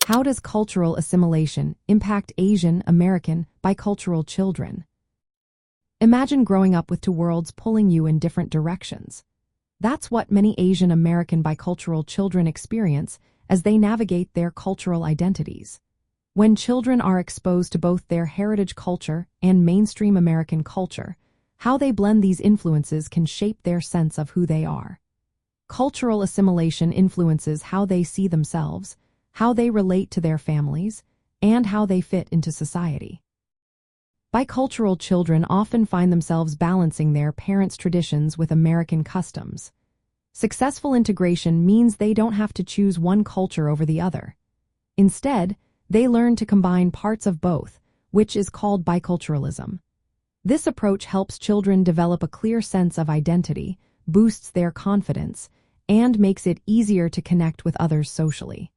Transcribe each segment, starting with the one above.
How does cultural assimilation impact Asian American bicultural children? Imagine growing up with two worlds pulling you in different directions. That's what many Asian American bicultural children experience as they navigate their cultural identities. When children are exposed to both their heritage culture and mainstream American culture, how they blend these influences can shape their sense of who they are. Cultural assimilation influences how they see themselves, how they relate to their families, and how they fit into society. Bicultural children often find themselves balancing their parents' traditions with American customs. Successful integration means they don't have to choose one culture over the other. Instead, they learn to combine parts of both, which is called biculturalism. This approach helps children develop a clear sense of identity, boosts their confidence, and makes it easier to connect with others socially.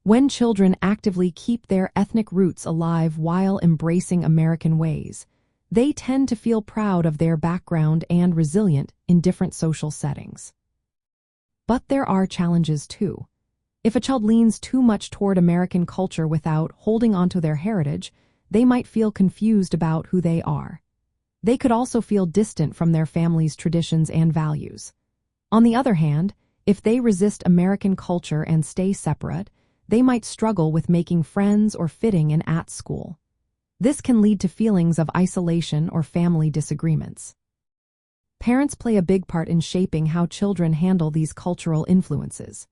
When children actively keep their ethnic roots alive while embracing American ways, they tend to feel proud of their background and resilient in different social settings. But there are challenges too. If a child leans too much toward American culture without holding onto their heritage, they might feel confused about who they are. They could also feel distant from their family's traditions and values. On the other hand, if they resist American culture and stay separate, they might struggle with making friends or fitting in at school. This can lead to feelings of isolation or family disagreements. Parents play a big part in shaping how children handle these cultural influences.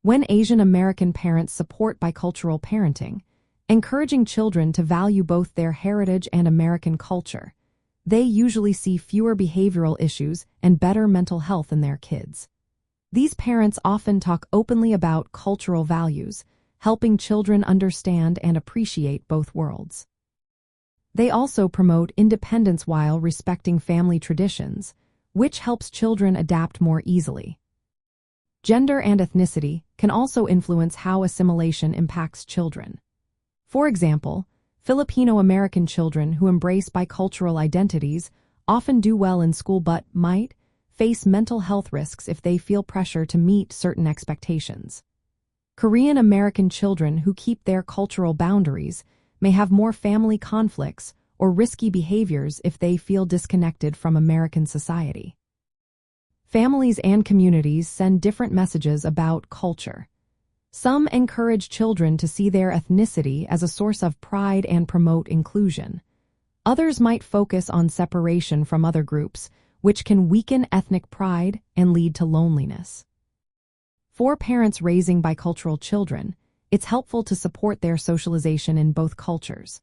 When Asian American parents support bicultural parenting, encouraging children to value both their heritage and American culture, they usually see fewer behavioral issues and better mental health in their kids. These parents often talk openly about cultural values, helping children understand and appreciate both worlds. They also promote independence while respecting family traditions, which helps children adapt more easily. Gender and ethnicity can also influence how assimilation impacts children. For example, Filipino-American children who embrace bicultural identities often do well in school but might face mental health risks if they feel pressure to meet certain expectations. Korean American children who keep their cultural boundaries may have more family conflicts or risky behaviors if they feel disconnected from American society. Families and communities send different messages about culture. Some encourage children to see their ethnicity as a source of pride and promote inclusion. Others might focus on separation from other groups, which can weaken ethnic pride and lead to loneliness. For parents raising bicultural children, it's helpful to support their socialization in both cultures.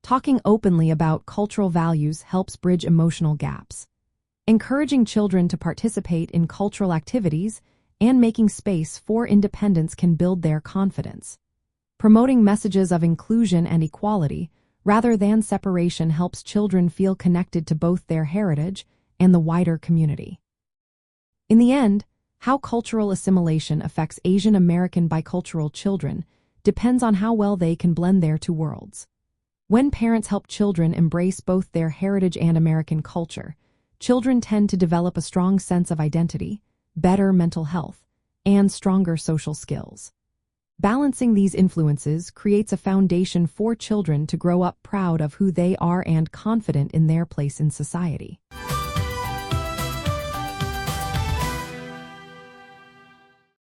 Talking openly about cultural values helps bridge emotional gaps. Encouraging children to participate in cultural activities and making space for independence can build their confidence. Promoting messages of inclusion and equality rather than separation helps children feel connected to both their heritage and the wider community. In the end, how cultural assimilation affects Asian American bicultural children depends on how well they can blend their two worlds. When parents help children embrace both their heritage and American culture, children tend to develop a strong sense of identity, better mental health, and stronger social skills. Balancing these influences creates a foundation for children to grow up proud of who they are and confident in their place in society.